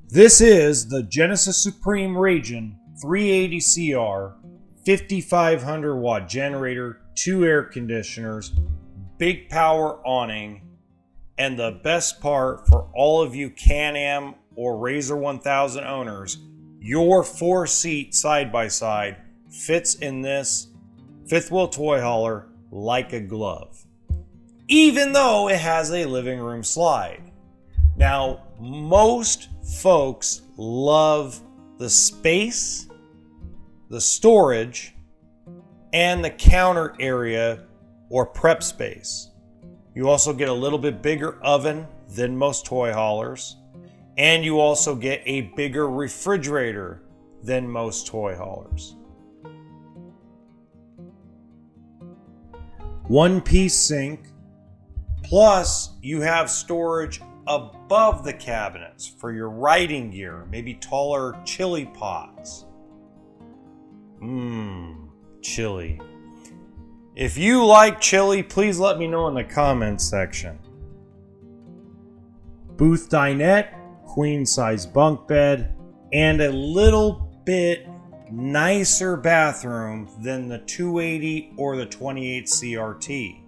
This is the Genesis Supreme Ragen 380CR 5500 watt generator, 2 air conditioners, big power awning, and the best part for all of you Can-Am or RZR 1000 owners, your 4-seat side-by-side fits in this fifth wheel toy hauler like a glove, even though it has a living room slide. Now, most folks love the space, the storage, and the counter area or prep space. You also get a little bit bigger oven than most toy haulers, and you also get a bigger refrigerator than most toy haulers. One-piece sink, plus you have storage above the cabinets for your writing gear, maybe taller chili pots. Chili. If you like chili, please let me know in the comments section. Booth dinette, queen size bunk bed, and a little bit nicer bathroom than the 280 or the 28 CRT.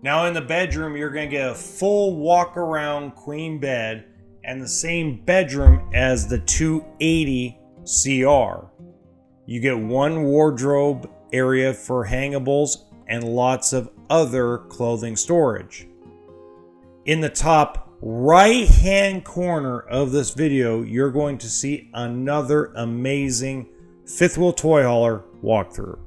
Now in the bedroom, you're going to get a full walk around queen bed and the same bedroom as the 280 CR. You get one wardrobe area for hangables and lots of other clothing storage. In the top right hand corner of this video, you're going to see another amazing fifth wheel toy hauler walkthrough.